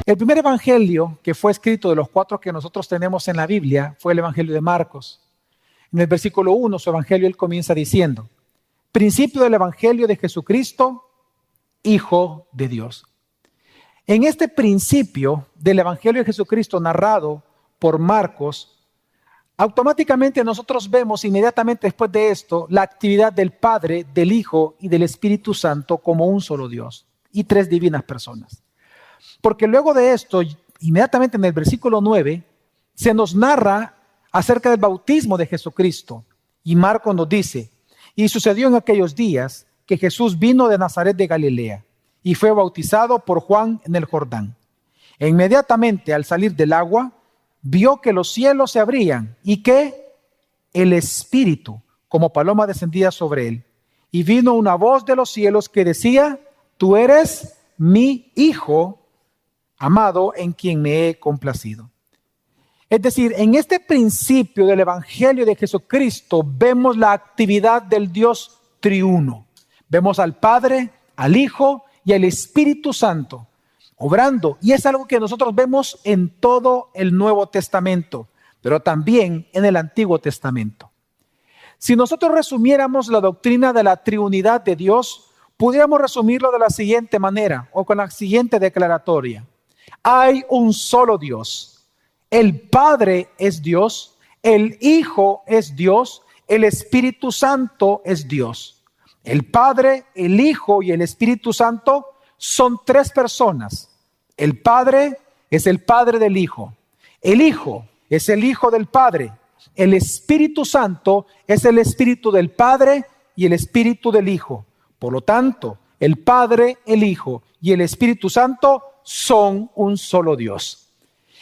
El primer evangelio que fue escrito de los 4 que nosotros tenemos en la Biblia fue el evangelio de Marcos. En el versículo 1, su evangelio, él comienza diciendo: principio del evangelio de Jesucristo, Hijo de Dios. En este principio del evangelio de Jesucristo narrado por Marcos, automáticamente nosotros vemos inmediatamente después de esto la actividad del Padre, del Hijo y del Espíritu Santo como un solo Dios y 3 divinas personas. Porque luego de esto, inmediatamente en el versículo 9, se nos narra acerca del bautismo de Jesucristo. Y Marcos nos dice: y sucedió en aquellos días que Jesús vino de Nazaret de Galilea y fue bautizado por Juan en el Jordán. E inmediatamente al salir del agua, vio que los cielos se abrían y que el Espíritu, como paloma, descendía sobre él. Y vino una voz de los cielos que decía: tú eres mi Hijo amado, en quien me he complacido. Es decir, en este principio del evangelio de Jesucristo vemos la actividad del Dios triuno. Vemos al Padre, al Hijo y al Espíritu Santo obrando. Y es algo que nosotros vemos en todo el Nuevo Testamento, pero también en el Antiguo Testamento. Si nosotros resumiéramos la doctrina de la triunidad de Dios, pudiéramos resumirlo de la siguiente manera o con la siguiente declaratoria: hay un solo Dios. El Padre es Dios, el Hijo es Dios, el Espíritu Santo es Dios. El Padre, el Hijo y el Espíritu Santo son 3 personas. El Padre es el Padre del Hijo. El Hijo es el Hijo del Padre. El Espíritu Santo es el Espíritu del Padre y el Espíritu del Hijo. Por lo tanto, el Padre, el Hijo y el Espíritu Santo son un solo Dios.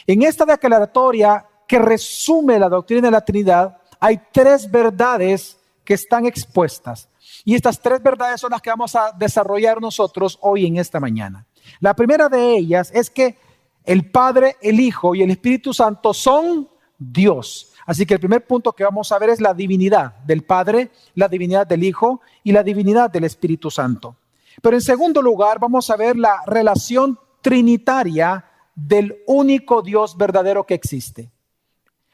En esta declaratoria que resume la doctrina de la Trinidad, hay 3 verdades que están expuestas. Y estas 3 verdades son las que vamos a desarrollar nosotros hoy en esta mañana. La primera de ellas es que el Padre, el Hijo y el Espíritu Santo son Dios. Así que el primer punto que vamos a ver es la divinidad del Padre, la divinidad del Hijo y la divinidad del Espíritu Santo. Pero en segundo lugar vamos a ver la relación trinitaria del único Dios verdadero que existe.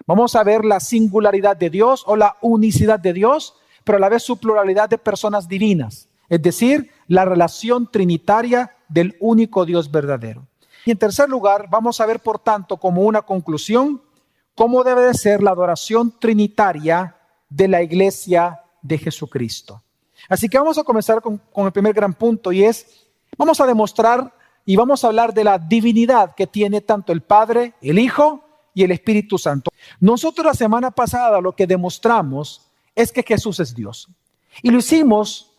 Vamos a ver la singularidad de Dios o la unicidad de Dios, pero a la vez su pluralidad de personas divinas, es decir, la relación trinitaria del único Dios verdadero. Y en tercer lugar, vamos a ver, por tanto, como una conclusión, cómo debe de ser la adoración trinitaria de la iglesia de Jesucristo. Así que vamos a comenzar con el primer gran punto, y es, vamos a demostrar y vamos a hablar de la divinidad que tiene tanto el Padre, el Hijo y el Espíritu Santo. Nosotros la semana pasada lo que demostramos es que Jesús es Dios. Y lo hicimos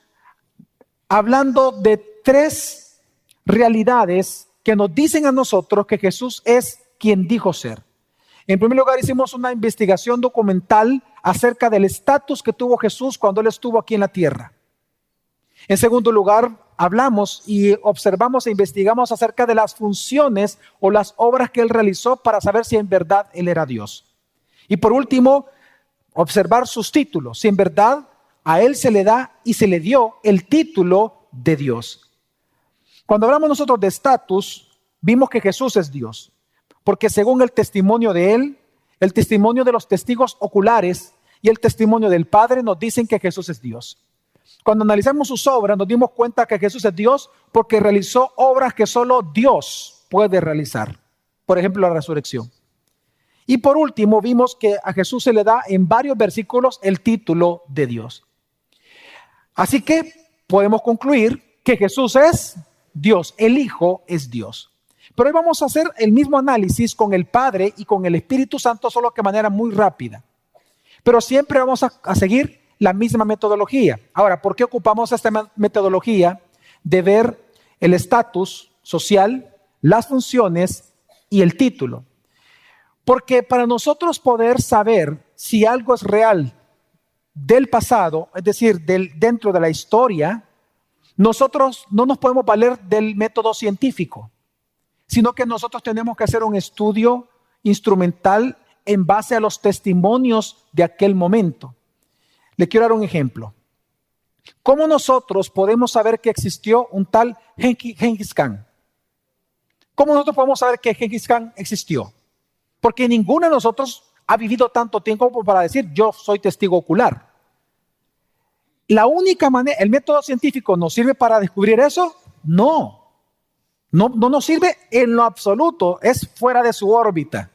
hablando de 3 realidades que nos dicen a nosotros que Jesús es quien dijo ser. En primer lugar, hicimos una investigación documental acerca del estatus que tuvo Jesús cuando Él estuvo aquí en la tierra. En segundo lugar, hablamos y observamos e investigamos acerca de las funciones o las obras que Él realizó para saber si en verdad Él era Dios. Y por último, observar sus títulos, si en verdad a Él se le da y se le dio el título de Dios. Cuando hablamos nosotros de estatus, vimos que Jesús es Dios, porque según el testimonio de Él, el testimonio de los testigos oculares y el testimonio del Padre nos dicen que Jesús es Dios. Cuando analizamos sus obras nos dimos cuenta que Jesús es Dios porque realizó obras que solo Dios puede realizar. Por ejemplo, la resurrección. Y por último vimos que a Jesús se le da en varios versículos el título de Dios. Así que podemos concluir que Jesús es Dios, el Hijo es Dios. Pero hoy vamos a hacer el mismo análisis con el Padre y con el Espíritu Santo, solo que de manera muy rápida. Pero siempre vamos a seguir la misma metodología. Ahora, ¿por qué ocupamos esta metodología de ver el estatus social, las funciones y el título? Porque para nosotros poder saber si algo es real del pasado, es decir, dentro de la historia, nosotros no nos podemos valer del método científico, sino que nosotros tenemos que hacer un estudio instrumental en base a los testimonios de aquel momento. Le quiero dar un ejemplo. ¿Cómo nosotros podemos saber que existió un tal Genghis Khan? ¿Cómo nosotros podemos saber que Genghis Khan existió? Porque ninguno de nosotros ha vivido tanto tiempo como para decir yo soy testigo ocular. La única manera, ¿el método científico nos sirve para descubrir eso? No nos sirve en lo absoluto, es fuera de su órbita.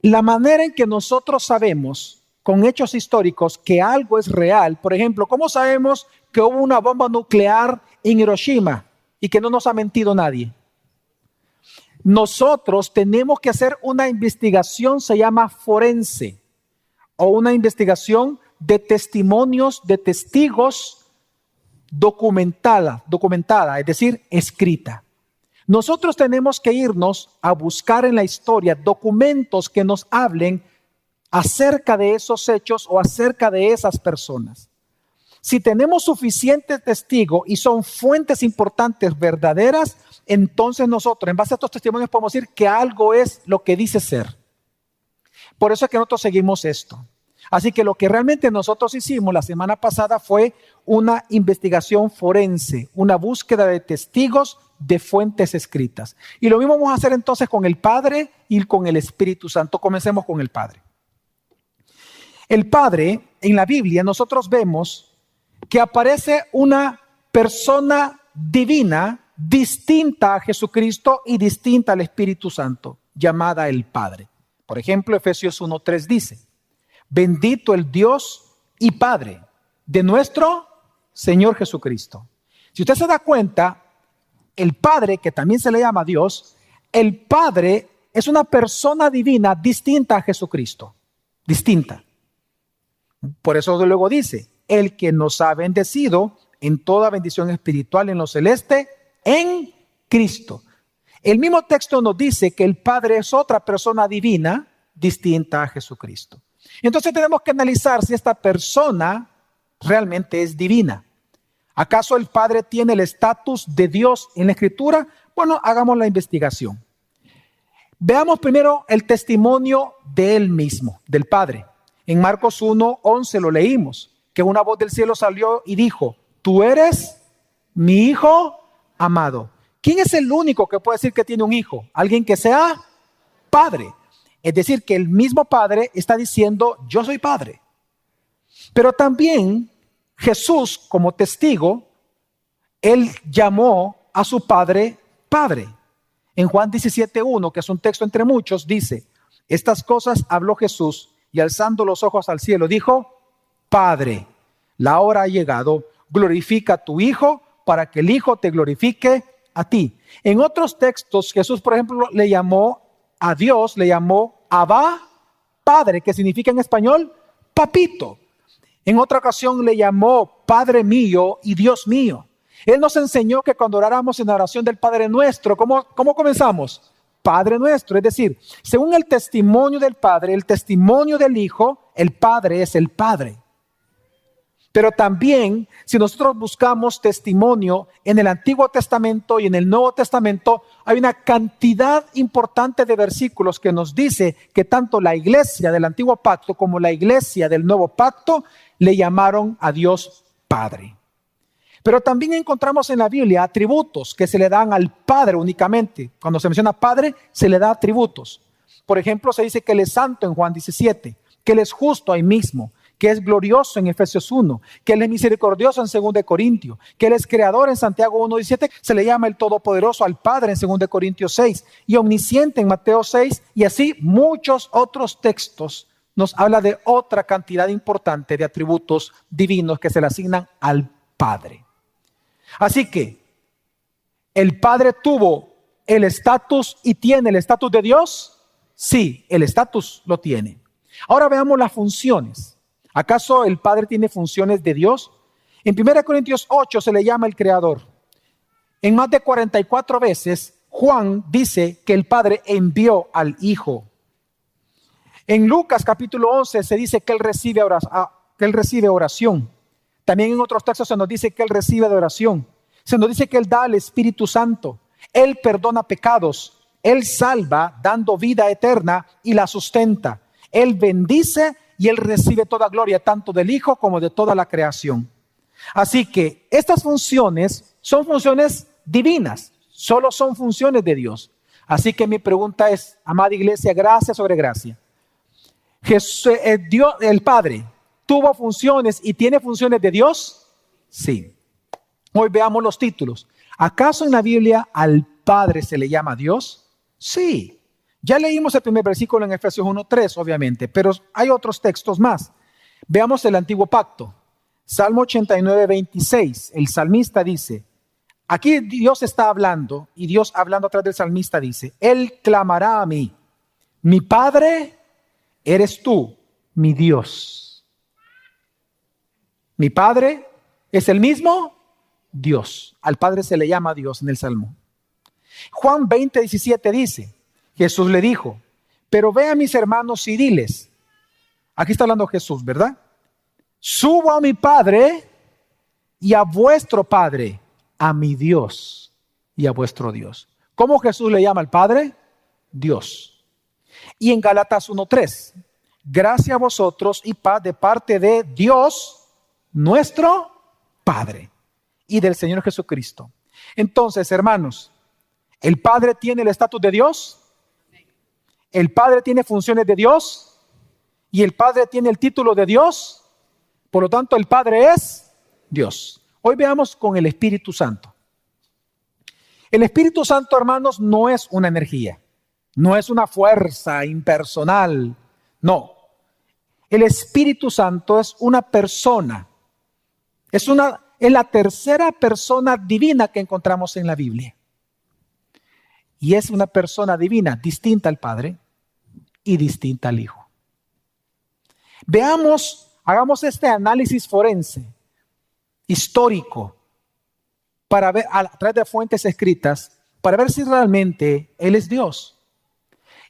La manera en que nosotros sabemos con hechos históricos que algo es real, por ejemplo, ¿cómo sabemos que hubo una bomba nuclear en Hiroshima y que no nos ha mentido nadie? Nosotros tenemos que hacer una investigación, se llama forense, o una investigación de testimonios, de testigos documentada, es decir, escrita. Nosotros tenemos que irnos a buscar en la historia documentos que nos hablen acerca de esos hechos o acerca de esas personas. Si tenemos suficientes testigos y son fuentes importantes, verdaderas, entonces nosotros, en base a estos testimonios, podemos decir que algo es lo que dice ser. Por eso es que nosotros seguimos esto. Así que lo que realmente nosotros hicimos la semana pasada fue una investigación forense, una búsqueda de testigos de fuentes escritas. Y lo mismo vamos a hacer entonces con el Padre y con el Espíritu Santo. Comencemos con el Padre. El Padre, en la Biblia, nosotros vemos que aparece una persona divina distinta a Jesucristo y distinta al Espíritu Santo, llamada el Padre. Por ejemplo, Efesios 1:3 dice: bendito el Dios y Padre de nuestro Señor Jesucristo. Si usted se da cuenta, el Padre, que también se le llama Dios, el Padre es una persona divina distinta a Jesucristo, distinta. Por eso luego dice, el que nos ha bendecido en toda bendición espiritual en lo celeste, en Cristo. El mismo texto nos dice que el Padre es otra persona divina distinta a Jesucristo. Entonces tenemos que analizar si esta persona realmente es divina. ¿Acaso el Padre tiene el estatus de Dios en la Escritura? Bueno, hagamos la investigación. Veamos primero el testimonio de Él mismo, del Padre. En Marcos 1:11 lo leímos, que una voz del cielo salió y dijo: tú eres mi Hijo amado. ¿Quién es el único que puede decir que tiene un hijo? Alguien que sea Padre. Es decir, que el mismo Padre está diciendo, yo soy Padre. Pero también Jesús, como testigo, Él llamó a su Padre, Padre. En Juan 17:1, que es un texto entre muchos, dice, estas cosas habló Jesús y alzando los ojos al cielo dijo, Padre, la hora ha llegado, glorifica a tu Hijo para que el Hijo te glorifique a ti. En otros textos, Jesús, por ejemplo, le llamó a Dios, le llamó Abba, Padre, que significa en español, papito. En otra ocasión le llamó Padre mío y Dios mío. Él nos enseñó que cuando oráramos en la oración del Padre Nuestro, ¿cómo comenzamos? Padre Nuestro, es decir, según el testimonio del Padre, el testimonio del Hijo, el Padre es el Padre. Pero también, si nosotros buscamos testimonio en el Antiguo Testamento y en el Nuevo Testamento, hay una cantidad importante de versículos que nos dice que tanto la iglesia del Antiguo Pacto como la iglesia del Nuevo Pacto le llamaron a Dios Padre. Pero también encontramos en la Biblia atributos que se le dan al Padre únicamente. Cuando se menciona Padre, se le da atributos. Por ejemplo, se dice que Él es santo en Juan 17, que Él es justo ahí mismo, que es glorioso en Efesios 1, que Él es misericordioso en 2 Corintios, que Él es creador en Santiago 1:17, se le llama el Todopoderoso al Padre en 2 Corintios 6, y omnisciente en Mateo 6, y así muchos otros textos nos habla de otra cantidad importante de atributos divinos que se le asignan al Padre. Así que, ¿el Padre tuvo el estatus y tiene el estatus de Dios? Sí, el estatus lo tiene. Ahora veamos las funciones. ¿Acaso el Padre tiene funciones de Dios? En 1 Corintios 8 se le llama el Creador. En más de 44 veces Juan dice que el Padre envió al Hijo. En Lucas capítulo 11 se dice que Él recibe oración. También en otros textos se nos dice que Él recibe de oración. Se nos dice que Él da al Espíritu Santo. Él perdona pecados. Él salva dando vida eterna y la sustenta. Él bendice y Él recibe toda gloria, tanto del Hijo como de toda la creación. Así que estas funciones son funciones divinas. Solo son funciones de Dios. Así que mi pregunta es, amada iglesia, gracia sobre gracia. Dios, el Padre, ¿tuvo funciones y tiene funciones de Dios? Sí. Hoy veamos los títulos. ¿Acaso en la Biblia al Padre se le llama Dios? Sí. Ya leímos el primer versículo en Efesios 1:3, obviamente, pero hay otros textos más. Veamos el Antiguo Pacto. Salmo 89:26. El salmista dice, aquí Dios está hablando, y Dios hablando a través del salmista dice, Él clamará a mí, mi Padre eres tú, mi Dios. Mi Padre es el mismo Dios. Al Padre se le llama Dios en el Salmo. Juan 20:17 dice, Jesús le dijo, pero ve a mis hermanos y diles, aquí está hablando Jesús, ¿verdad? Subo a mi Padre y a vuestro Padre, a mi Dios y a vuestro Dios. ¿Cómo Jesús le llama al Padre? Dios. Y en Gálatas 1:3, gracia a vosotros y paz de parte de Dios, nuestro Padre, y del Señor Jesucristo. Entonces, hermanos, ¿el Padre tiene el estatus de Dios? ¿El Padre tiene funciones de Dios? ¿Y el Padre tiene el título de Dios? Por lo tanto, el Padre es Dios. Hoy veamos con el Espíritu Santo. El Espíritu Santo, hermanos, no es una energía. No es una fuerza impersonal. No. El Espíritu Santo es una persona. Es la tercera persona divina que encontramos en la Biblia. Y es una persona divina, distinta al Padre y distinta al Hijo. Hagamos este análisis forense, histórico, para ver a través de fuentes escritas, para ver si realmente Él es Dios.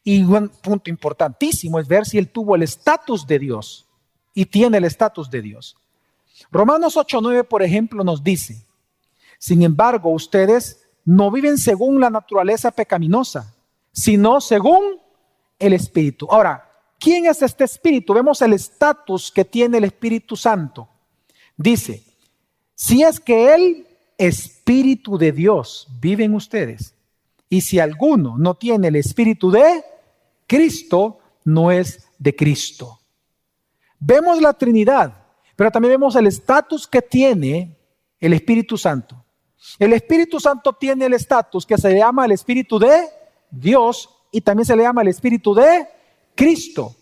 Y un punto importantísimo es ver si Él tuvo el estatus de Dios y tiene el estatus de Dios. Romanos 8:9, por ejemplo, nos dice, sin embargo, ustedes no viven según la naturaleza pecaminosa, sino según el Espíritu. Ahora, ¿quién es este Espíritu? Vemos el estatus que tiene el Espíritu Santo. Dice, si es que el Espíritu de Dios vive en ustedes, y si alguno no tiene el Espíritu de Cristo, no es de Cristo. Vemos la Trinidad, pero también vemos el estatus que tiene el Espíritu Santo. El Espíritu Santo tiene el estatus que se le llama el Espíritu de Dios y también se le llama el Espíritu de Cristo.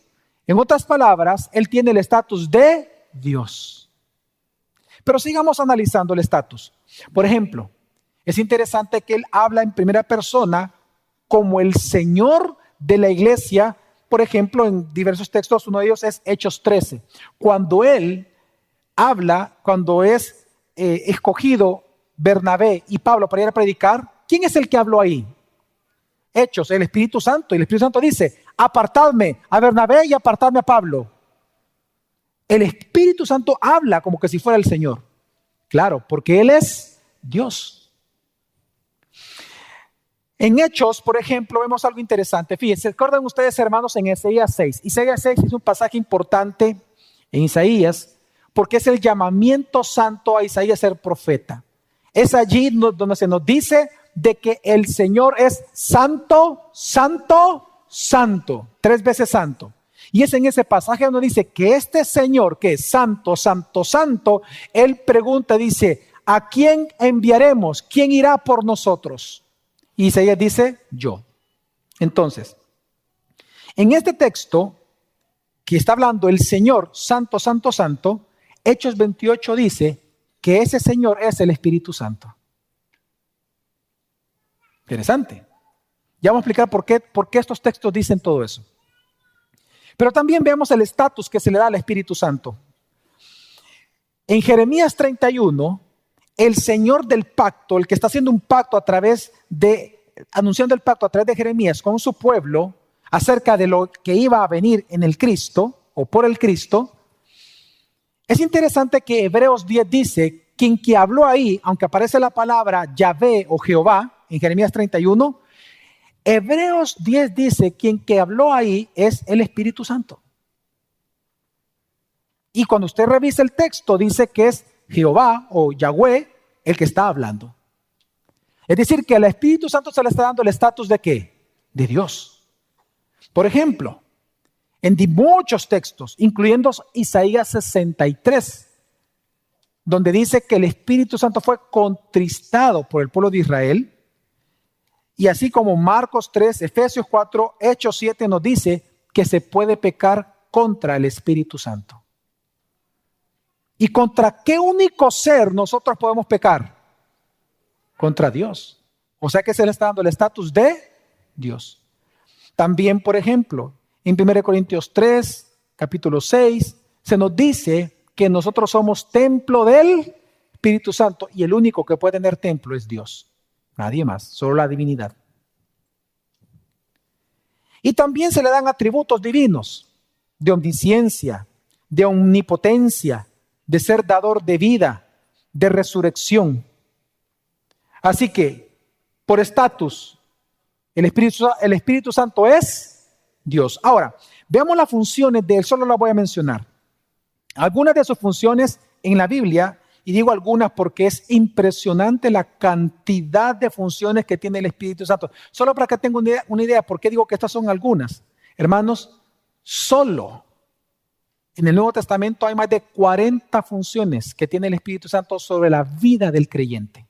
En otras palabras, Él tiene el estatus de Dios. Pero sigamos analizando el estatus. Por ejemplo, es interesante que Él habla en primera persona como el Señor de la iglesia. Por ejemplo, en diversos textos, uno de ellos es Hechos 13. Cuando Él habla, cuando es escogido Bernabé y Pablo para ir a predicar, ¿quién es el que habló ahí? Hechos, el Espíritu Santo. Y el Espíritu Santo dice, apartadme a Bernabé y apartadme a Pablo. El Espíritu Santo habla como que si fuera el Señor. Claro, porque Él es Dios. En Hechos, por ejemplo, vemos algo interesante. Fíjense, ¿se acuerdan ustedes, hermanos, en Isaías 6? Isaías 6 es un pasaje importante en Isaías porque es el llamamiento santo a Isaías a ser profeta. Es allí donde se nos dice de que el Señor es santo, santo, santo, 3 veces santo. Y es en ese pasaje donde dice que este Señor que es santo, santo, santo, Él pregunta, dice, ¿a quién enviaremos? ¿Quién irá por nosotros? Y Isaías dice, yo. Entonces, en este texto que está hablando el Señor santo, santo, santo, Hechos 28 dice que ese Señor es el Espíritu Santo. Interesante. Ya vamos a explicar por qué estos textos dicen todo eso. Pero también veamos el estatus que se le da al Espíritu Santo. En Jeremías 31, el Señor del pacto, el que está haciendo un pacto anunciando el pacto a través de Jeremías con su pueblo, acerca de lo que iba a venir en el Cristo o por el Cristo, es interesante que Hebreos 10 dice, quien que habló ahí, aunque aparece la palabra Yahvé o Jehová en Jeremías 31, Hebreos 10 dice, quien que habló ahí es el Espíritu Santo. Y cuando usted revisa el texto, dice que es Jehová o Yahweh el que está hablando. Es decir, que al Espíritu Santo se le está dando el estatus de ¿qué? De Dios. Por ejemplo, en muchos textos, incluyendo Isaías 63, donde dice que el Espíritu Santo fue contristado por el pueblo de Israel, y así como Marcos 3, Efesios 4, Hechos 7 nos dice que se puede pecar contra el Espíritu Santo. ¿Y contra qué único ser nosotros podemos pecar? Contra Dios. O sea que se le está dando el estatus de Dios. También, por ejemplo, en 1 Corintios 3, capítulo 6, se nos dice que nosotros somos templo del Espíritu Santo y el único que puede tener templo es Dios. Nadie más, solo la divinidad. Y también se le dan atributos divinos de omnisciencia, de omnipotencia, de ser dador de vida, de resurrección. Así que, por estatus, el Espíritu Santo es Dios. Ahora, veamos las funciones de él, solo las voy a mencionar. Algunas de sus funciones en la Biblia, y digo algunas porque es impresionante la cantidad de funciones que tiene el Espíritu Santo. Solo para que tengan una idea, ¿por qué digo que estas son algunas? Hermanos, solo en el Nuevo Testamento hay más de 40 funciones que tiene el Espíritu Santo sobre la vida del creyente.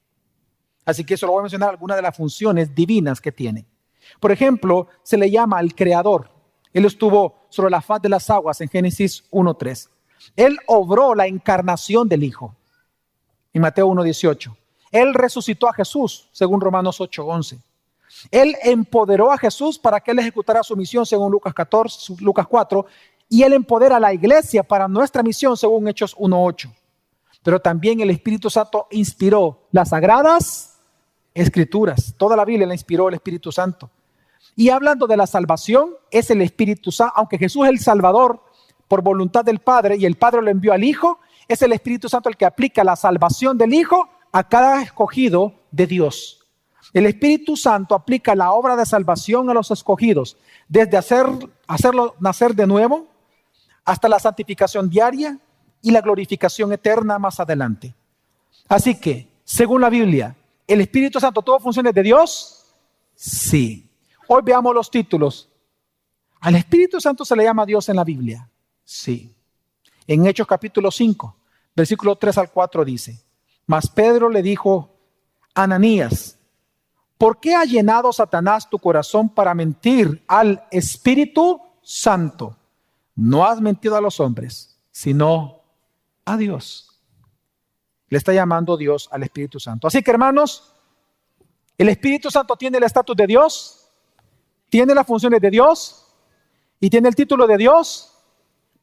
Así que solo voy a mencionar algunas de las funciones divinas que tiene. Por ejemplo, se le llama el Creador. Él estuvo sobre la faz de las aguas en Génesis 1:3. Él obró la encarnación del Hijo en Mateo 1:18. Él resucitó a Jesús según Romanos 8:11. Él empoderó a Jesús para que él ejecutara su misión según Lucas 4. Y él empodera a la iglesia para nuestra misión según Hechos 1:8. Pero también el Espíritu Santo inspiró las sagradas Escrituras. Toda la Biblia la inspiró el Espíritu Santo. Y hablando de la salvación, es el Espíritu Santo, aunque Jesús es el Salvador por voluntad del Padre y el Padre lo envió al Hijo, es el Espíritu Santo el que aplica la salvación del Hijo a cada escogido de Dios. El Espíritu Santo aplica la obra de salvación a los escogidos, desde hacerlo nacer de nuevo, hasta la santificación diaria y la glorificación eterna más adelante. Así que, según la Biblia, ¿el Espíritu Santo tuvo funciones de Dios? Sí. Hoy veamos los títulos. ¿Al Espíritu Santo se le llama Dios en la Biblia? Sí. En Hechos capítulo 5, versículo 3 al 4 dice: Mas Pedro le dijo: Ananías, ¿por qué ha llenado Satanás tu corazón para mentir al Espíritu Santo? No has mentido a los hombres, sino a Dios. Le está llamando Dios al Espíritu Santo. Así que, hermanos, el Espíritu Santo tiene el estatus de Dios, tiene las funciones de Dios y tiene el título de Dios.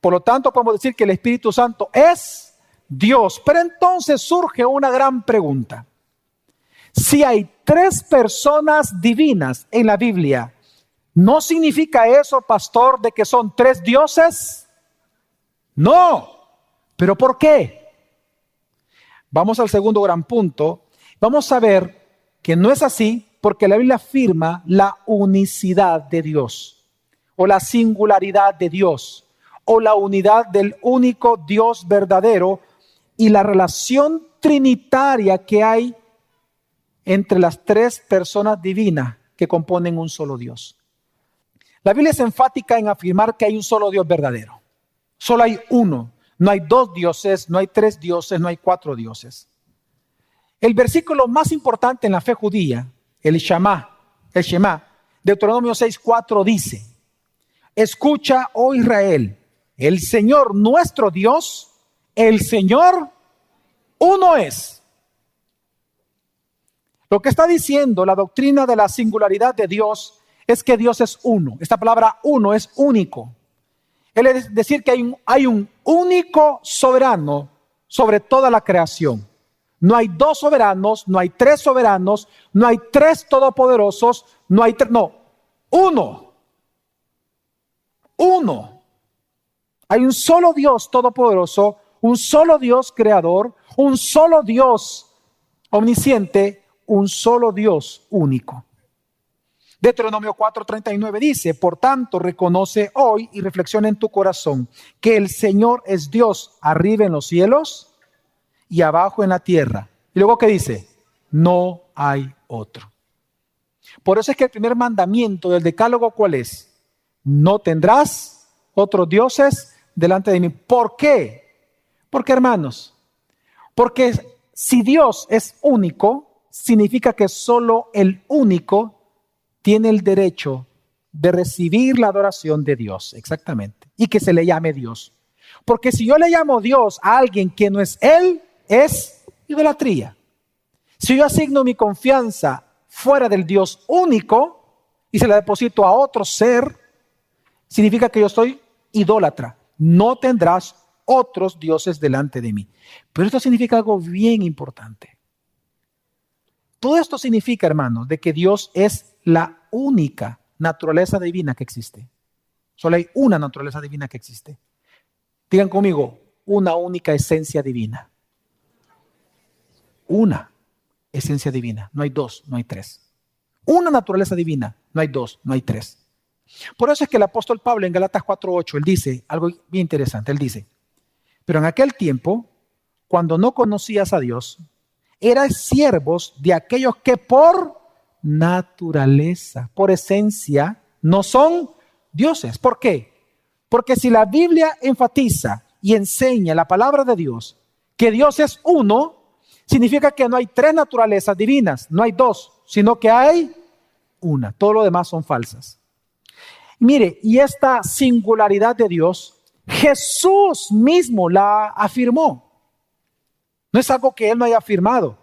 Por lo tanto, podemos decir que el Espíritu Santo es Dios. Pero entonces surge una gran pregunta. Si hay 3 personas divinas en la Biblia, ¿no significa eso, pastor, de que son 3 dioses? No. ¿Pero por qué? Vamos al segundo gran punto. Vamos a ver que no es así porque la Biblia afirma la unicidad de Dios, o la singularidad de Dios, o la unidad del único Dios verdadero y la relación trinitaria que hay entre las 3 personas divinas que componen un solo Dios. La Biblia es enfática en afirmar que hay un solo Dios verdadero. Solo hay uno. No hay 2 dioses, no hay 3 dioses, no hay 4 dioses. El versículo más importante en la fe judía, el Shema, Deuteronomio 6:4 dice: Escucha, oh Israel, el Señor nuestro Dios, el Señor uno es. Lo que está diciendo la doctrina de la singularidad de Dios es que Dios es uno. Esta palabra uno es único. Es decir, que hay un único soberano sobre toda la creación. No hay 2 soberanos, no hay 3 soberanos, no hay 3 todopoderosos, no, uno. uno. Hay un solo Dios todopoderoso, un solo Dios creador, un solo Dios omnisciente, un solo Dios único. Deuteronomio 4:39 dice: por tanto, reconoce hoy y reflexiona en tu corazón que el Señor es Dios arriba en los cielos y abajo en la tierra. Y luego, ¿qué dice? No hay otro. Por eso es que el primer mandamiento del decálogo, ¿cuál es? No tendrás otros dioses delante de mí. ¿Por qué? Porque, hermanos, porque si Dios es único, significa que solo el único tiene el derecho de recibir la adoración de Dios, exactamente, y que se le llame Dios. Porque si yo le llamo Dios a alguien que no es Él, es idolatría. Si yo asigno mi confianza fuera del Dios único y se la deposito a otro ser, significa que yo soy idólatra. No tendrás otros dioses delante de mí. Pero esto significa algo bien importante. Todo esto significa, hermanos, de que Dios es la única naturaleza divina que existe. Solo hay una naturaleza divina que existe. Digan conmigo, una única esencia divina. Una esencia divina. No hay dos, no hay tres. Una naturaleza divina. No hay dos, no hay tres. Por eso es que el apóstol Pablo en Gálatas 4:8, él dice algo bien interesante. Él dice: pero en aquel tiempo, cuando no conocías a Dios, eras siervos de aquellos que por naturaleza, por esencia, no son dioses. ¿Por qué? Porque si la Biblia enfatiza y enseña la palabra de Dios, que Dios es uno, significa que no hay tres naturalezas divinas, no hay dos, sino que hay una. Todo lo demás son falsas. Mire, y esta singularidad de Dios, Jesús mismo la afirmó. No es algo que Él no haya afirmado.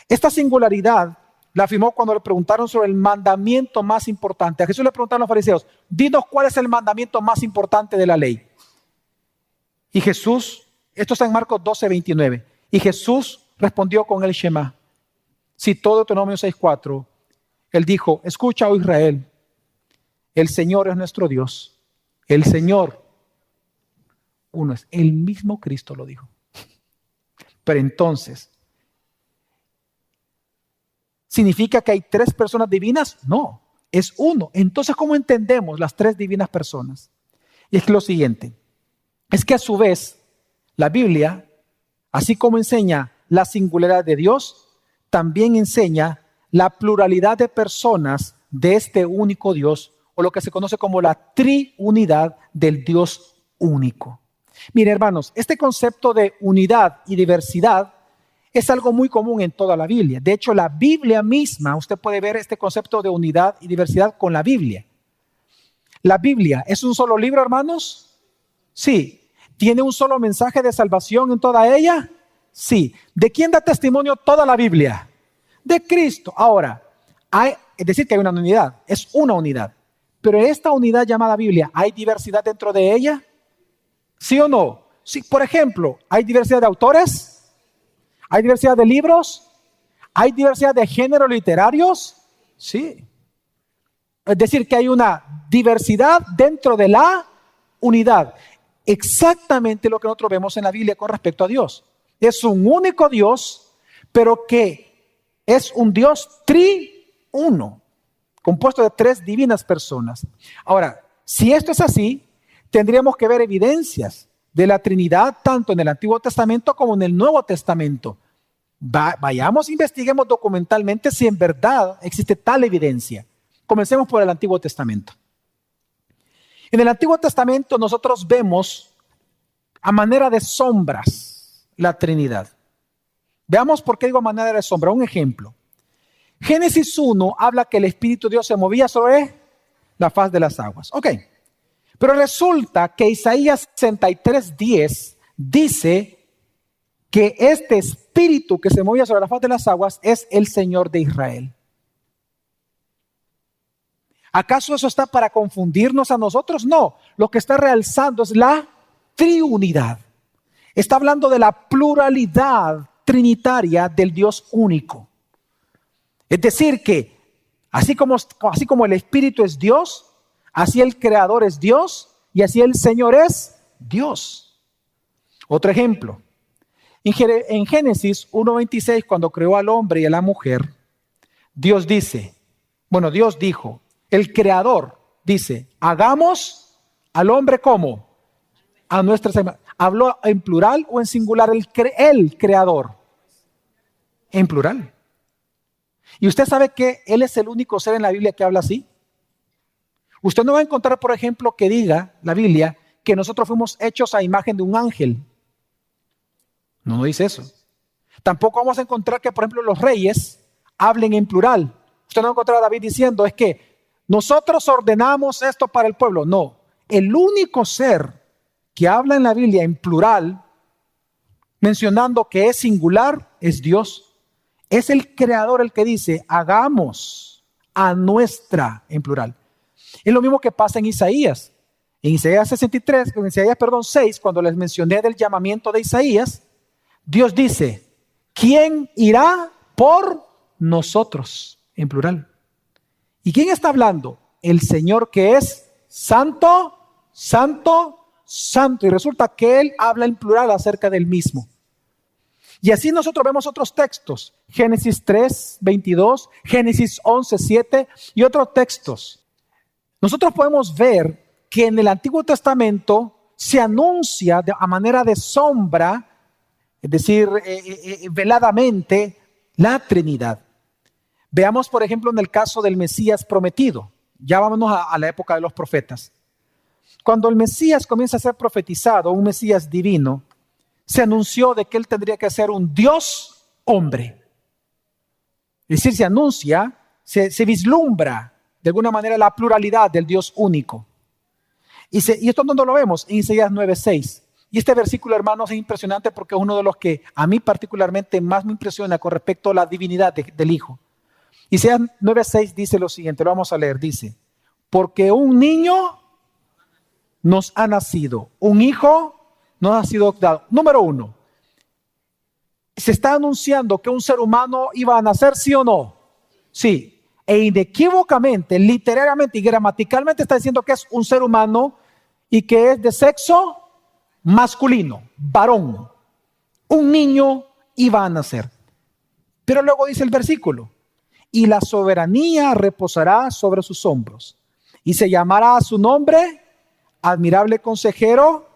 Esta singularidad la afirmó cuando le preguntaron sobre el mandamiento más importante. A Jesús le preguntaron los fariseos: dinos cuál es el mandamiento más importante de la ley. Y Jesús, esto está en Marcos 12:29. Y Jesús respondió con el Shema. Citó Deuteronomio 6:4. Él dijo: escucha, oh Israel, el Señor es nuestro Dios. El Señor uno es. El mismo Cristo lo dijo. Pero entonces, ¿significa que hay tres personas divinas? No, es uno. Entonces, ¿cómo entendemos las tres divinas personas? Y es que lo siguiente, es que a su vez, la Biblia, así como enseña la singularidad de Dios, también enseña la pluralidad de personas de este único Dios, o lo que se conoce como la triunidad del Dios único. Mire, hermanos, este concepto de unidad y diversidad es algo muy común en toda la Biblia. De hecho, la Biblia misma, usted puede ver este concepto de unidad y diversidad con la Biblia. ¿La Biblia es un solo libro, hermanos? Sí. ¿Tiene un solo mensaje de salvación en toda ella? Sí. ¿De quién da testimonio toda la Biblia? De Cristo. Ahora, es decir que hay una unidad, es una unidad. Pero en esta unidad llamada Biblia, ¿hay diversidad dentro de ella? ¿Sí o no? Sí. Por ejemplo, ¿hay diversidad de autores? ¿Hay diversidad de libros? ¿Hay diversidad de géneros literarios? Sí. Es decir, que hay una diversidad dentro de la unidad. Exactamente lo que nosotros vemos en la Biblia con respecto a Dios. Es un único Dios, pero que es un Dios triuno, compuesto de tres divinas personas. Ahora, si esto es así, tendríamos que ver evidencias de la Trinidad tanto en el Antiguo Testamento como en el Nuevo Testamento. Vayamos, investiguemos documentalmente si en verdad existe tal evidencia. Comencemos por el Antiguo Testamento. En el Antiguo Testamento nosotros vemos a manera de sombras la Trinidad. Veamos por qué digo a manera de sombra. Un ejemplo. Génesis 1 habla que el Espíritu de Dios se movía sobre la faz de las aguas. Ok. Pero resulta que Isaías 63:10 dice que este Espíritu que se movía sobre la faz de las aguas es el Señor de Israel. ¿Acaso eso está para confundirnos a nosotros? No, lo que está realzando es la triunidad. Está hablando de la pluralidad trinitaria del Dios único. Es decir que así como el Espíritu es Dios, Así el Creador es Dios y así el Señor es Dios. Otro ejemplo. En Génesis 1:26, cuando creó al hombre y a la mujer, Dios dijo, el Creador dice, hagamos al hombre como a nuestra semejanza. ¿Habló en plural o en singular el Creador? En plural. ¿Y usted sabe que Él es el único ser en la Biblia que habla así? Usted no va a encontrar, por ejemplo, que diga la Biblia que nosotros fuimos hechos a imagen de un ángel. No dice eso. Tampoco vamos a encontrar que, por ejemplo, los reyes hablen en plural. Usted no va a encontrar a David diciendo, es que nosotros ordenamos esto para el pueblo. No, el único ser que habla en la Biblia en plural, mencionando que es singular, es Dios. Es el Creador el que dice, hagamos a nuestra, en plural. Es lo mismo que pasa en Isaías. En Isaías 6, cuando les mencioné del llamamiento de Isaías, Dios dice, ¿quién irá por nosotros? En plural. ¿Y quién está hablando? El Señor que es santo, santo, santo. Y resulta que Él habla en plural acerca del mismo. Y así nosotros vemos otros textos. Génesis 3:22, Génesis 11:7 y otros textos. Nosotros podemos ver que en el Antiguo Testamento se anuncia a manera de sombra, es decir, veladamente, la Trinidad. Veamos, por ejemplo, en el caso del Mesías prometido. Ya vámonos a la época de los profetas. Cuando el Mesías comienza a ser profetizado, un Mesías divino, se anunció de que él tendría que ser un Dios hombre. Es decir, se anuncia, se vislumbra de alguna manera la pluralidad del Dios único. Y esto no lo vemos en Isaías 9:6. Y este versículo, hermanos, es impresionante porque es uno de los que a mí particularmente más me impresiona con respecto a la divinidad del Hijo. Isaías 9:6 dice lo siguiente, lo vamos a leer, dice, porque un niño nos ha nacido, un hijo nos ha sido dado. Número 1, se está anunciando que un ser humano iba a nacer, ¿sí o no? Sí, e inequívocamente, literariamente y gramaticalmente está diciendo que es un ser humano y que es de sexo masculino, varón. Un niño iba a nacer. Pero luego dice el versículo, y la soberanía reposará sobre sus hombros, y se llamará a su nombre admirable consejero,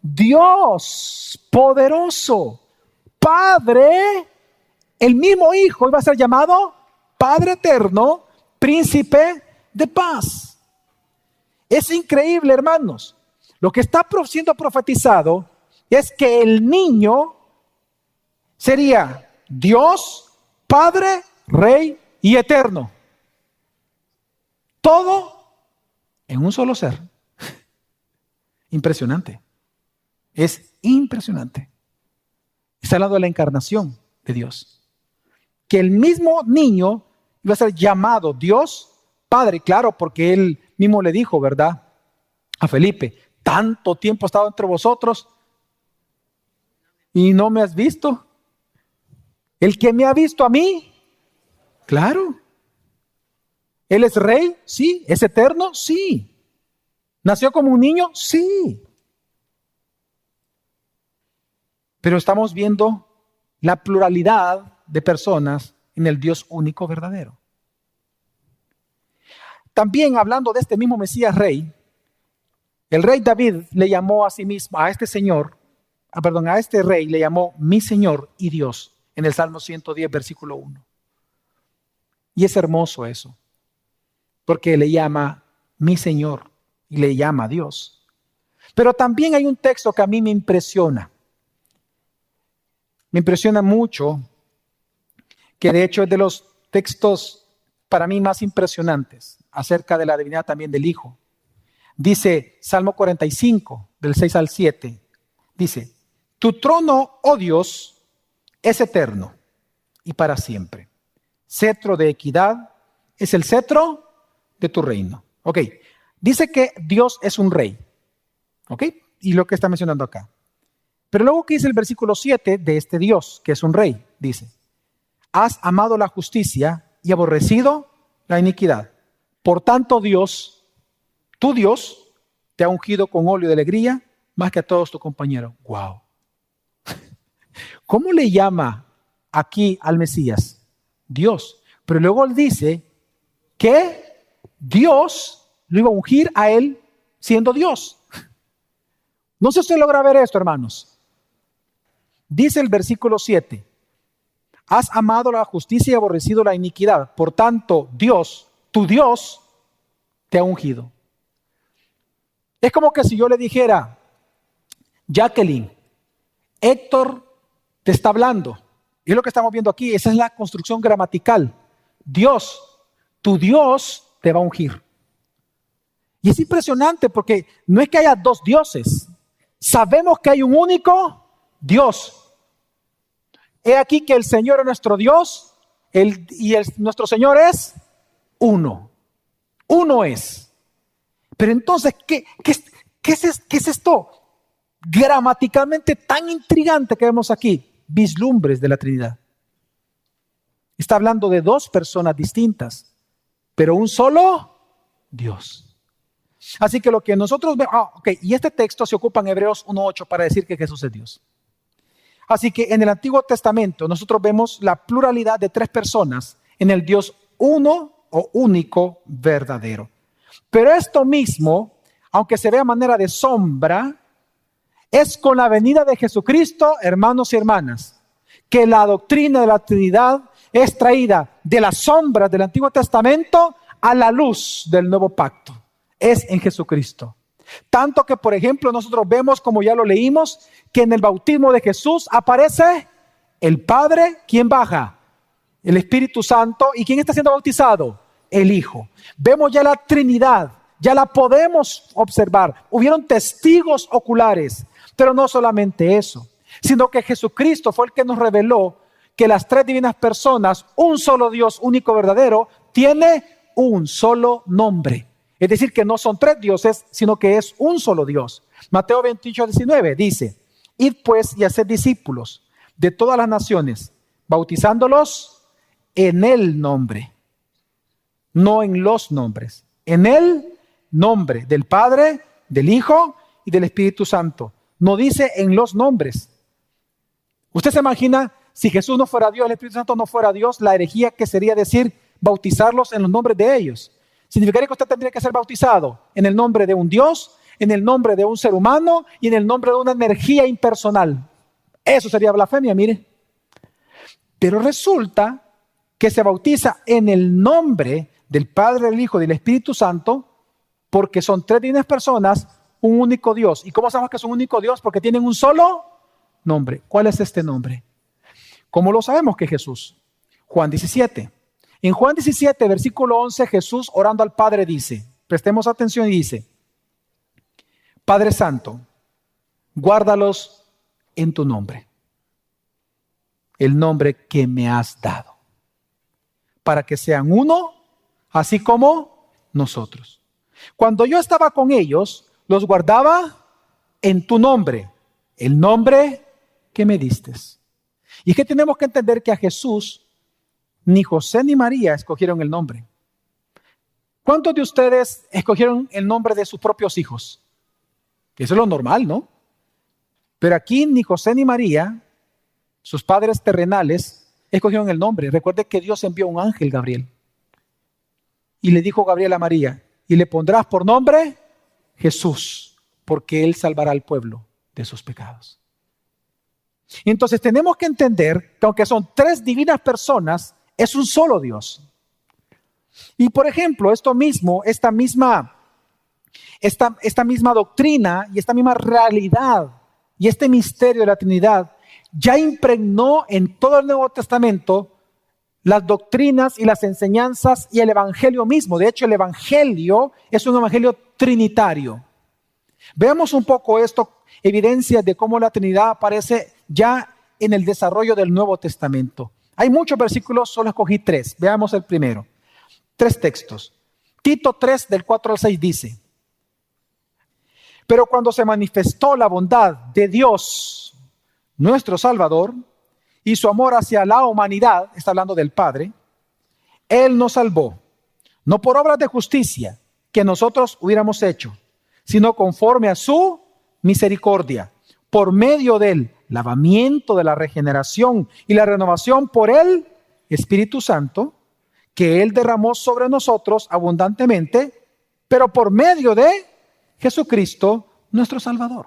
Dios poderoso, Padre, el mismo Hijo iba a ser llamado Padre eterno, Príncipe de paz. Es increíble, hermanos. Lo que está siendo profetizado es que el niño sería Dios, Padre, Rey y eterno. Todo en un solo ser. Impresionante. Es impresionante. Está hablando de la encarnación de Dios. Que el mismo niño iba a ser llamado Dios, Padre, claro, porque él mismo le dijo, ¿verdad? A Felipe, tanto tiempo he estado entre vosotros y no me has visto. El que me ha visto a mí, claro. ¿Él es rey? Sí. ¿Es eterno? Sí. ¿Nació como un niño? Sí. Pero estamos viendo la pluralidad de personas en el Dios único verdadero. También hablando de este mismo Mesías rey, el rey David le llamó a sí mismo, a este rey le llamó mi Señor y Dios en el Salmo 110, versículo 1. Y es hermoso eso, porque le llama mi Señor y le llama Dios. Pero también hay un texto que a mí me impresiona. Me impresiona mucho, que de hecho es de los textos para mí más impresionantes acerca de la divinidad también del Hijo. Dice Salmo 45, del 6 al 7, dice, tu trono, oh Dios, es eterno y para siempre. Cetro de equidad es el cetro de tu reino. Ok, dice que Dios es un rey. Ok, y lo que está mencionando acá. Pero luego que dice el versículo 7 de este Dios, que es un rey, dice, has amado la justicia y aborrecido la iniquidad. Por tanto, Dios Tu Dios te ha ungido con óleo de alegría más que a todos tus compañeros. ¡Wow! ¿Cómo le llama aquí al Mesías? Dios. Pero luego él dice que Dios lo iba a ungir a él siendo Dios. No sé si usted logra ver esto, hermanos. Dice el versículo 7. Has amado la justicia y aborrecido la iniquidad. Por tanto, Dios, tu Dios, te ha ungido. Es como que si yo le dijera, Jacqueline, Héctor te está hablando. Y es lo que estamos viendo aquí. Esa es la construcción gramatical. Dios, tu Dios te va a ungir. Y es impresionante porque no es que haya dos dioses. Sabemos que hay un único Dios. He aquí que el Señor es nuestro Dios nuestro Señor es uno. Uno es. Pero entonces, ¿qué es esto gramaticalmente tan intrigante que vemos aquí? Vislumbres de la Trinidad. Está hablando de dos personas distintas, pero un solo Dios. Así que lo que nosotros vemos, y este texto se ocupa en Hebreos 1:8 para decir que Jesús es Dios. Así que en el Antiguo Testamento nosotros vemos la pluralidad de tres personas en el Dios uno o único verdadero. Pero esto mismo, aunque se vea a manera de sombra, es con la venida de Jesucristo, hermanos y hermanas, que la doctrina de la Trinidad es traída de las sombras del Antiguo Testamento a la luz del nuevo pacto. Es en Jesucristo. Tanto que, por ejemplo, nosotros vemos, como ya lo leímos, que en el bautismo de Jesús aparece el Padre. ¿Quién baja? El Espíritu Santo. ¿Y quién está siendo bautizado? El Hijo. Vemos ya la Trinidad, ya la podemos observar. Hubieron testigos oculares, pero no solamente eso, sino que Jesucristo fue el que nos reveló que las tres divinas personas, un solo Dios único verdadero, tiene un solo nombre. Es decir, que no son tres dioses, sino que es un solo Dios. Mateo 28:19 dice: id pues y haced discípulos de todas las naciones, bautizándolos en el nombre, no en los nombres, en el nombre del Padre, del Hijo y del Espíritu Santo. No dice en los nombres. ¿Usted se imagina si Jesús no fuera Dios, el Espíritu Santo no fuera Dios, la herejía que sería decir bautizarlos en los nombres de ellos? Significaría que usted tendría que ser bautizado en el nombre de un Dios, en el nombre de un ser humano y en el nombre de una energía impersonal. Eso sería blasfemia, mire. Pero resulta que se bautiza en el nombre del Padre, del Hijo y del Espíritu Santo, porque son tres divinas personas, un único Dios. ¿Y cómo sabemos que son un único Dios? Porque tienen un solo nombre. ¿Cuál es este nombre? ¿Cómo lo sabemos que es Jesús? Juan 17. En Juan 17, versículo 11, Jesús orando al Padre dice, prestemos atención y dice: Padre Santo, guárdalos en tu nombre, el nombre que me has dado, para que sean uno, así como nosotros. Cuando yo estaba con ellos, los guardaba en tu nombre, el nombre que me diste. Y es que tenemos que entender que a Jesús ni José ni María escogieron el nombre. ¿Cuántos de ustedes escogieron el nombre de sus propios hijos? Eso es lo normal, ¿no? Pero aquí ni José ni María, sus padres terrenales, escogieron el nombre. Recuerde que Dios envió un ángel, Gabriel. Y le dijo Gabriel a María: y le pondrás por nombre Jesús, porque él salvará al pueblo de sus pecados. Entonces tenemos que entender que aunque son tres divinas personas, es un solo Dios. Y por ejemplo, esta misma doctrina y esta misma realidad y este misterio de la Trinidad ya impregnó en todo el Nuevo Testamento las doctrinas y las enseñanzas y el Evangelio mismo. De hecho, el Evangelio es un Evangelio trinitario. Veamos un poco esto, evidencias de cómo la Trinidad aparece ya en el desarrollo del Nuevo Testamento. Hay muchos versículos, solo escogí 3. Veamos el primero. 3 textos. Tito 3, del 4 al 6 dice: pero cuando se manifestó la bondad de Dios, nuestro Salvador, y su amor hacia la humanidad, está hablando del Padre, Él nos salvó, no por obras de justicia que nosotros hubiéramos hecho, sino conforme a su misericordia, por medio del lavamiento de la regeneración y la renovación por el Espíritu Santo, que Él derramó sobre nosotros abundantemente, pero por medio de Jesucristo, nuestro Salvador.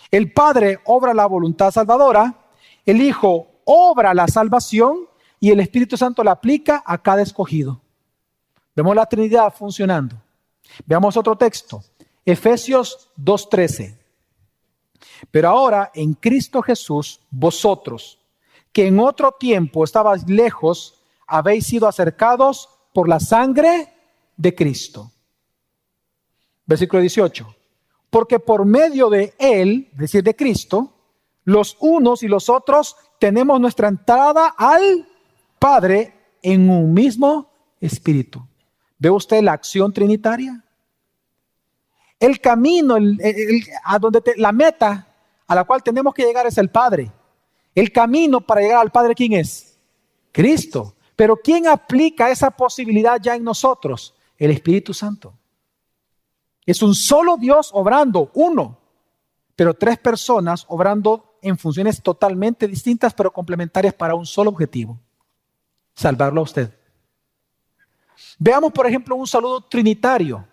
El Padre obra la voluntad salvadora, el Hijo obra la salvación y el Espíritu Santo la aplica a cada escogido. Vemos la Trinidad funcionando. Veamos otro texto, Efesios 2:13. Pero ahora en Cristo Jesús, vosotros, que en otro tiempo estabais lejos, habéis sido acercados por la sangre de Cristo. Versículo 18. Porque por medio de Él, es decir, de Cristo, los unos y los otros tenemos nuestra entrada al Padre en un mismo Espíritu. ¿Ve usted la acción trinitaria? El camino, la meta a la cual tenemos que llegar es el Padre. El camino para llegar al Padre, ¿quién es? Cristo. Pero ¿quién aplica esa posibilidad ya en nosotros? El Espíritu Santo. Es un solo Dios obrando, uno, pero tres personas obrando en funciones totalmente distintas, pero complementarias para un solo objetivo: salvarlo a usted. Veamos, por ejemplo, un saludo trinitario,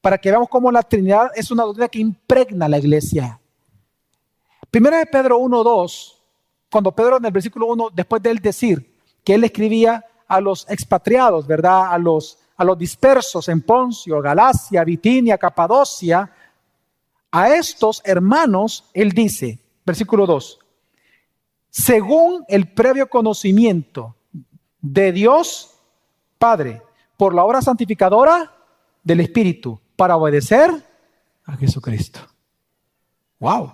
para que veamos cómo la Trinidad es una doctrina que impregna la iglesia. Primera de Pedro 1:2, cuando Pedro en el versículo 1, después de él decir que él escribía a los expatriados, ¿verdad? A los dispersos en Poncio, Galacia, Bitinia, Capadocia, a estos hermanos, él dice, versículo 2, según el previo conocimiento de Dios Padre, por la obra santificadora del Espíritu, para obedecer a Jesucristo. ¡Wow!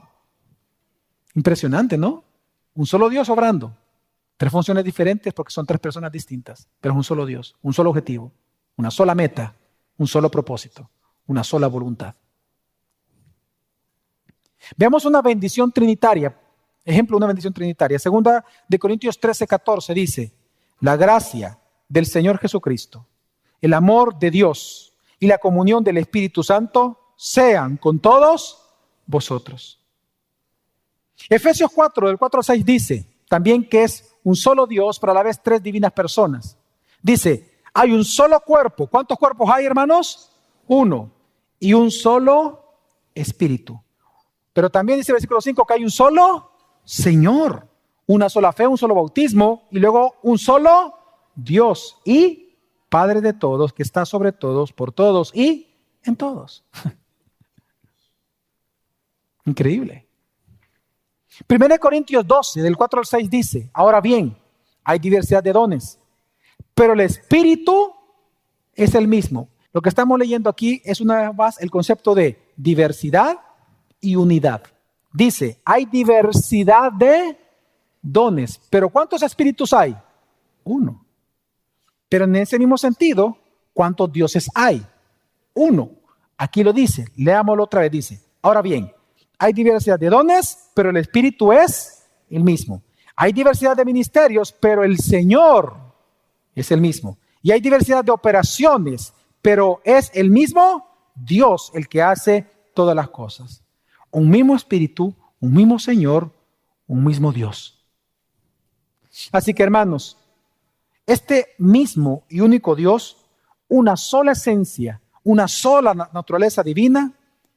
Impresionante, ¿no? Un solo Dios obrando. Tres funciones diferentes porque son tres personas distintas, pero es un solo Dios, un solo objetivo, una sola meta, un solo propósito, una sola voluntad. Veamos una bendición trinitaria. Ejemplo, una bendición trinitaria. Segunda de Corintios 13:14 dice: la gracia del Señor Jesucristo, el amor de Dios y la comunión del Espíritu Santo sean con todos vosotros. Efesios 4, del 4 al 6 dice también que es un solo Dios, pero a la vez tres divinas personas. Dice, hay un solo cuerpo. ¿Cuántos cuerpos hay, hermanos? Uno. Y un solo Espíritu. Pero también dice el versículo 5 que hay un solo Señor, una sola fe, un solo bautismo y luego un solo Dios y Padre de todos, que está sobre todos, por todos y en todos. Increíble. 1 Corintios 12, del 4 al 6 dice, ahora bien, hay diversidad de dones, pero el Espíritu es el mismo. Lo que estamos leyendo aquí es una vez más el concepto de diversidad y unidad. Dice, hay diversidad de dones, pero ¿cuántos espíritus hay? Uno. Pero en ese mismo sentido, ¿cuántos dioses hay? Uno. Aquí lo dice, leámoslo otra vez, dice, ahora bien, hay diversidad de dones, pero el Espíritu es el mismo. Hay diversidad de ministerios, pero el Señor es el mismo. Y hay diversidad de operaciones, pero es el mismo Dios el que hace todas las cosas. Un mismo Espíritu, un mismo Señor, un mismo Dios. Así que, hermanos, este mismo y único Dios, una sola esencia, una sola naturaleza divina,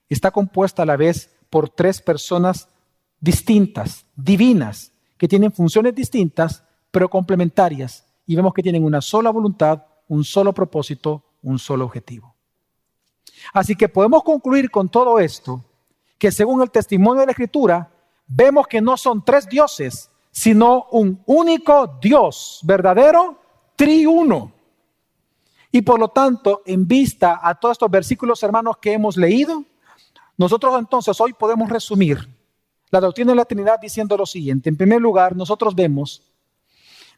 está compuesta a la vez por tres personas distintas, divinas, que tienen funciones distintas, pero complementarias. Y vemos que tienen una sola voluntad, un solo propósito, un solo objetivo. Así que podemos concluir con todo esto, que según el testimonio de la Escritura, vemos que no son tres dioses, sino un único Dios, verdadero, triuno. Y por lo tanto, en vista a todos estos versículos, hermanos, que hemos leído, nosotros entonces hoy podemos resumir la doctrina de la Trinidad diciendo lo siguiente. En primer lugar, nosotros vemos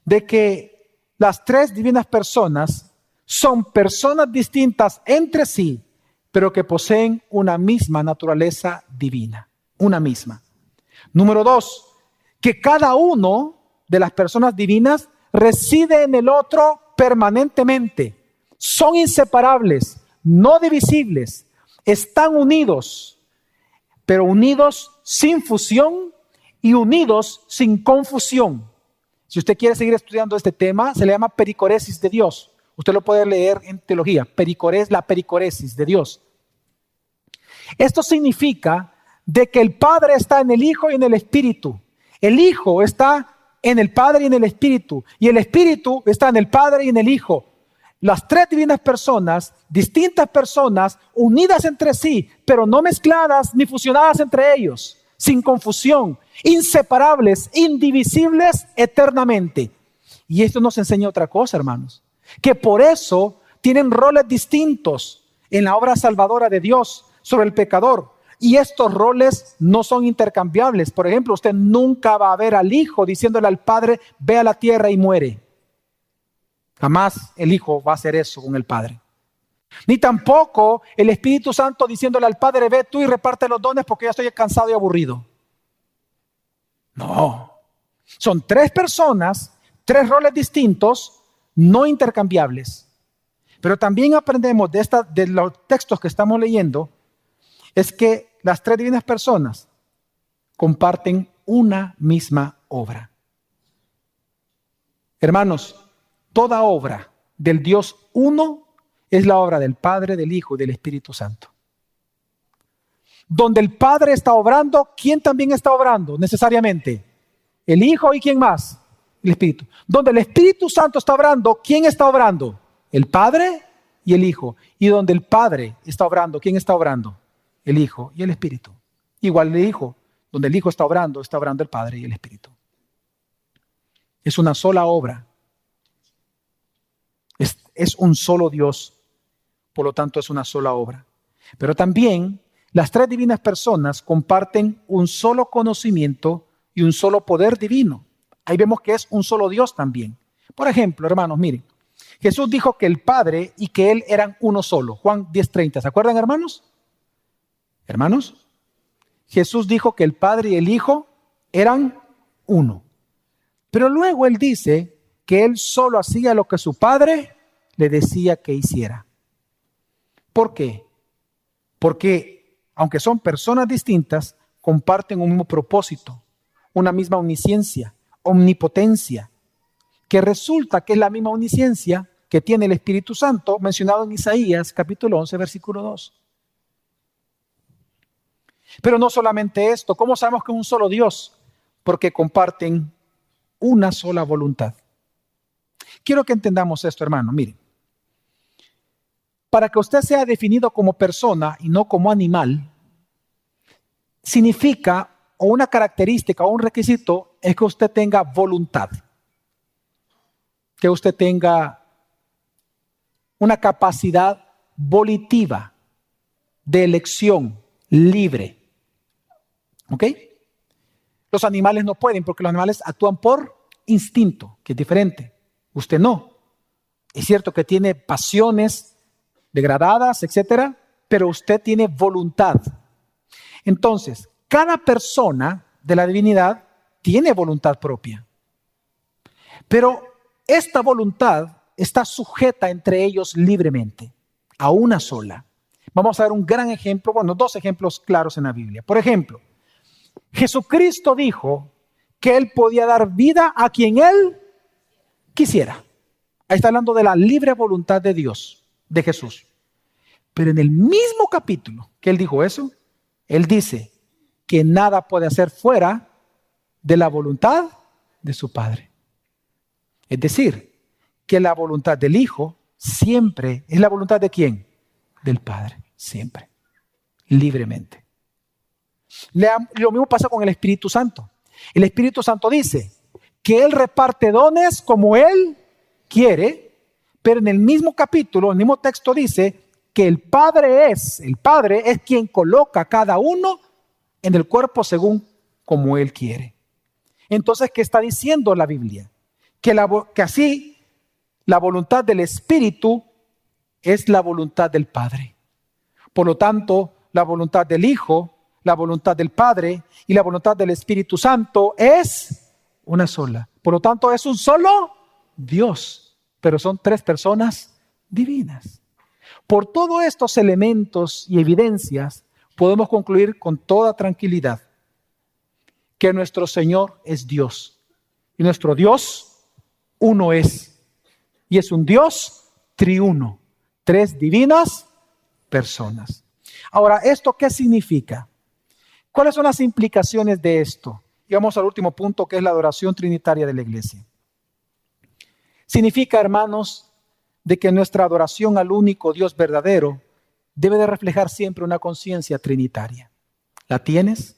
de que las tres divinas personas son personas distintas entre sí, pero que poseen una misma naturaleza divina, una misma. Número dos, que cada uno de las personas divinas reside en el otro permanentemente, Son inseparables, no divisibles, están unidos, pero unidos sin fusión y unidos sin confusión. Si usted quiere seguir estudiando este tema, se le llama pericoresis de Dios. Usted lo puede leer en teología, la pericoresis de Dios. Esto significa de que el Padre está en el Hijo y en el Espíritu. El Hijo está en el Padre y en el Espíritu. Y el Espíritu está en el Padre y en el Hijo. Las tres divinas personas, distintas personas, unidas entre sí, pero no mezcladas ni fusionadas entre ellos, sin confusión, inseparables, indivisibles eternamente. Y esto nos enseña otra cosa, hermanos, que por eso tienen roles distintos en la obra salvadora de Dios sobre el pecador. Y estos roles no son intercambiables. Por ejemplo, usted nunca va a ver al Hijo diciéndole al Padre, ve a la tierra y muere. Jamás el Hijo va a hacer eso con el Padre. Ni tampoco el Espíritu Santo diciéndole al Padre, ve tú y reparte los dones porque ya estoy cansado y aburrido. No. Son tres personas, tres roles distintos, no intercambiables. Pero también aprendemos de los textos que estamos leyendo, es que las tres divinas personas comparten una misma obra. Hermanos, toda obra del Dios uno es la obra del Padre, del Hijo y del Espíritu Santo. Donde el Padre está obrando, ¿quién también está obrando necesariamente? El Hijo y ¿quién más? El Espíritu. Donde el Espíritu Santo está obrando, ¿quién está obrando? El Padre y el Hijo. Y donde el Padre está obrando, ¿quién está obrando? El Hijo y el Espíritu. Igual el Hijo. Donde el Hijo está obrando el Padre y el Espíritu. Es una sola obra. Es un solo Dios. Por lo tanto, es una sola obra. Pero también las tres divinas personas comparten un solo conocimiento y un solo poder divino. Ahí vemos que es un solo Dios también. Por ejemplo, hermanos, miren. Jesús dijo que el Padre y que Él eran uno solo. Juan 10:30. ¿Se acuerdan, hermanos? Hermanos, Jesús dijo que el Padre y el Hijo eran uno. Pero luego Él dice que Él solo hacía lo que su Padre le decía que hiciera. ¿Por qué? Porque aunque son personas distintas, comparten un mismo propósito, una misma omnisciencia, omnipotencia, que resulta que es la misma omnisciencia que tiene el Espíritu Santo mencionado en Isaías capítulo 11, versículo 2. Pero no solamente esto, ¿cómo sabemos que es un solo Dios? Porque comparten una sola voluntad. Quiero que entendamos esto, hermano. Miren, para que usted sea definido como persona y no como animal, significa, o una característica o un requisito, es que usted tenga voluntad. Que usted tenga una capacidad volitiva de elección libre. ¿Ok? Los animales no pueden porque los animales actúan por instinto, que es diferente. Usted no. Es cierto que tiene pasiones degradadas, etcétera, pero usted tiene voluntad. Entonces, cada persona de la divinidad tiene voluntad propia. Pero esta voluntad está sujeta entre ellos libremente, a una sola. Vamos a ver un gran ejemplo, dos ejemplos claros en la Biblia. Por ejemplo, Jesucristo dijo que Él podía dar vida a quien Él quisiera. Ahí está hablando de la libre voluntad de Dios, de Jesús. Pero en el mismo capítulo que Él dijo eso, Él dice que nada puede hacer fuera de la voluntad de su Padre. Es decir, que la voluntad del Hijo siempre es la voluntad de ¿quién? Del Padre, siempre, libremente. Lo mismo pasa con el Espíritu Santo. El Espíritu Santo dice que Él reparte dones como Él quiere, pero en el mismo capítulo, el mismo texto dice que el Padre es quien coloca a cada uno en el cuerpo según como Él quiere. Entonces, ¿qué está diciendo la Biblia? Que así la voluntad del Espíritu es la voluntad del Padre. Por lo tanto, la voluntad del Hijo, la voluntad del Padre y la voluntad del Espíritu Santo es una sola. Por lo tanto, es un solo Dios, pero son tres personas divinas. Por todos estos elementos y evidencias, podemos concluir con toda tranquilidad que nuestro Señor es Dios. Y nuestro Dios uno es. Y es un Dios triuno. 3 divinas personas. Ahora, ¿esto qué significa? ¿Cuáles son las implicaciones de esto? Y vamos al último punto, que es la adoración trinitaria de la iglesia. Significa, hermanos, de que nuestra adoración al único Dios verdadero debe de reflejar siempre una conciencia trinitaria. ¿La tienes?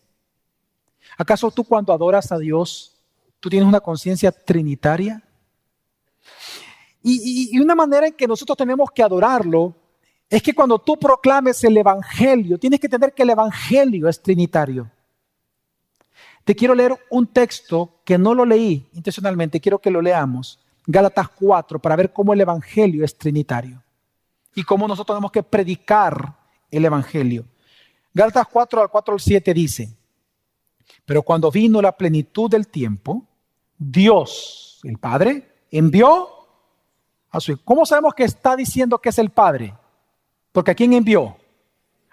¿Acaso tú cuando adoras a Dios, tú tienes una conciencia trinitaria? Y una manera en que nosotros tenemos que adorarlo es que cuando tú proclames el Evangelio, tienes que entender que el Evangelio es trinitario. Te quiero leer un texto que no lo leí intencionalmente, quiero que lo leamos. Gálatas 4, para ver cómo el Evangelio es trinitario y cómo nosotros tenemos que predicar el Evangelio. Gálatas 4, al 4 al 7 dice: pero cuando vino la plenitud del tiempo, Dios, el Padre, envió a su Hijo. ¿Cómo sabemos que está diciendo que es el Padre? Porque ¿a quién envió?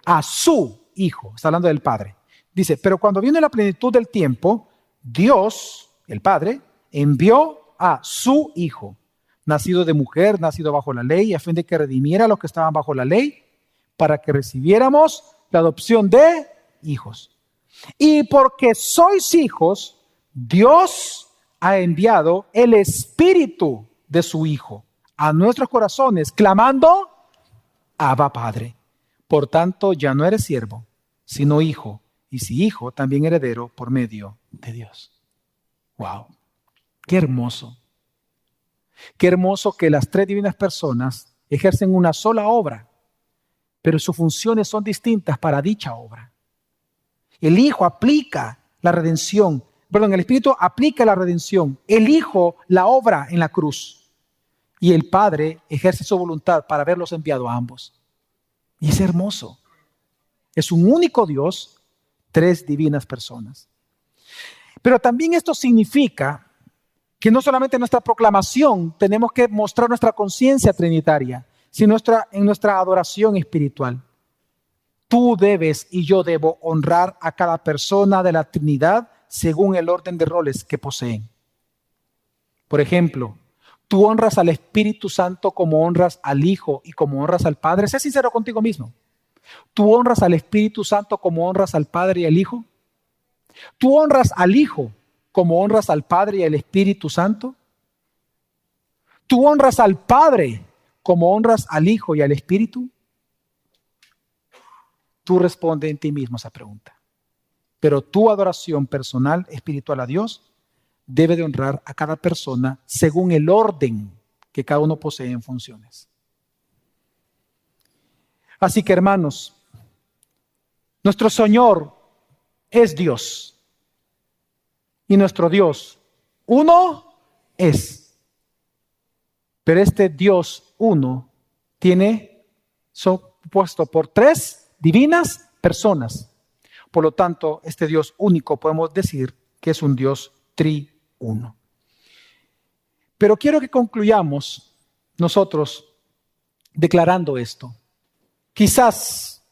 A su Hijo. Está hablando del Padre. Dice, pero cuando vino la plenitud del tiempo, Dios, el Padre, envió a su Hijo, nacido de mujer, nacido bajo la ley, a fin de que redimiera a los que estaban bajo la ley, para que recibiéramos la adopción de hijos. Y porque sois hijos, Dios ha enviado el Espíritu de su Hijo a nuestros corazones, clamando, Abba, Padre. Por tanto, ya no eres siervo, sino hijo, y si hijo, también heredero por medio de Dios. ¡Wow! ¡Qué hermoso! ¡Qué hermoso que las 3 divinas personas ejercen una sola obra, pero sus funciones son distintas para dicha obra! El Hijo aplica la redención, el Espíritu aplica la redención, el Hijo la obra en la cruz, y el Padre ejerce su voluntad para haberlos enviado a ambos. Y es hermoso. Es un único Dios, 3 divinas personas. Pero también esto significa que no solamente en nuestra proclamación tenemos que mostrar nuestra conciencia trinitaria, sino en nuestra adoración espiritual. Tú debes y yo debo honrar a cada persona de la Trinidad según el orden de roles que poseen. Por ejemplo, tú honras al Espíritu Santo como honras al Hijo y como honras al Padre. Sé sincero contigo mismo. ¿Tú honras al Espíritu Santo como honras al Padre y al Hijo? ¿Tú honras al Hijo como honras al Padre y al Espíritu Santo? ¿Tú honras al Padre como honras al Hijo y al Espíritu? Tú responde en ti mismo esa pregunta. Pero tu adoración personal, espiritual a Dios, debe de honrar a cada persona según el orden que cada uno posee en funciones. Así que, hermanos, nuestro Señor es Dios. Y nuestro Dios uno es. Pero este Dios uno son puesto por 3 divinas personas. Por lo tanto, este Dios único podemos decir que es un Dios triuno. Pero quiero que concluyamos nosotros declarando esto. Quizás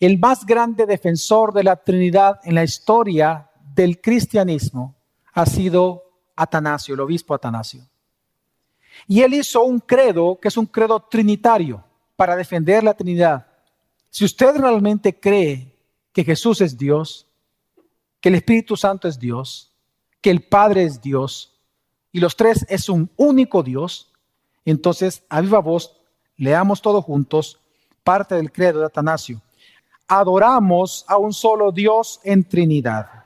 el más grande defensor de la Trinidad en la historia del cristianismo ha sido Atanasio, el obispo Atanasio. Y él hizo un credo que es un credo trinitario para defender la Trinidad. Si usted realmente cree que Jesús es Dios, que el Espíritu Santo es Dios, que el Padre es Dios y los 3 es un único Dios, entonces a viva voz leamos todos juntos parte del credo de Atanasio. Adoramos a un solo Dios en Trinidad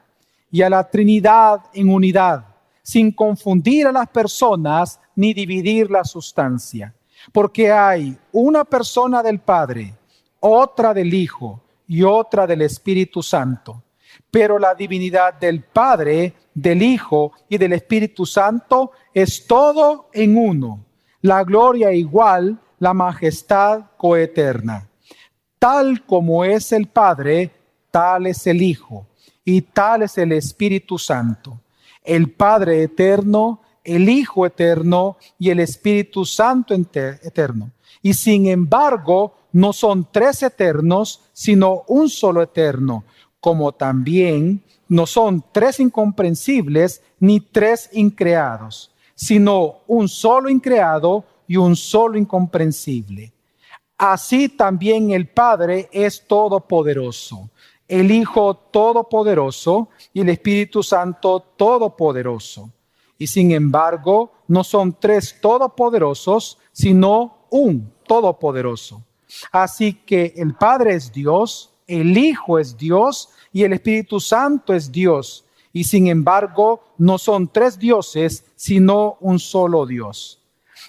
y a la Trinidad en unidad, sin confundir a las personas ni dividir la sustancia, porque hay una persona del Padre, otra del Hijo y otra del Espíritu Santo. Pero la divinidad del Padre, del Hijo y del Espíritu Santo es todo en uno. La gloria igual, la majestad coeterna. Tal como es el Padre, tal es el Hijo y tal es el Espíritu Santo. El Padre eterno, el Hijo eterno y el Espíritu Santo eterno. Y sin embargo, no son tres eternos, sino un solo eterno, como también no son tres incomprensibles ni tres increados, sino un solo increado y un solo incomprensible. Así también el Padre es todopoderoso, el Hijo todopoderoso y el Espíritu Santo todopoderoso. Y sin embargo, no son tres todopoderosos, sino un todopoderoso. Así que el Padre es Dios, el Hijo es Dios y el Espíritu Santo es Dios. Y sin embargo, no son tres dioses, sino un solo Dios.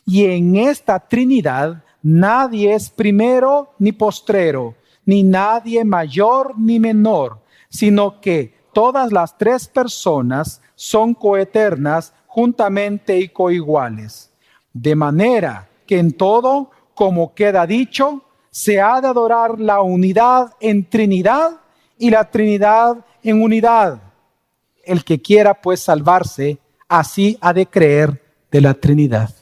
Y en esta Trinidad nadie es primero ni postrero, ni nadie mayor ni menor, sino que todas las tres personas son coeternas juntamente y coiguales. De manera que en todo, como queda dicho, se ha de adorar la unidad en Trinidad y la Trinidad en unidad. El que quiera pues salvarse, así ha de creer de la Trinidad.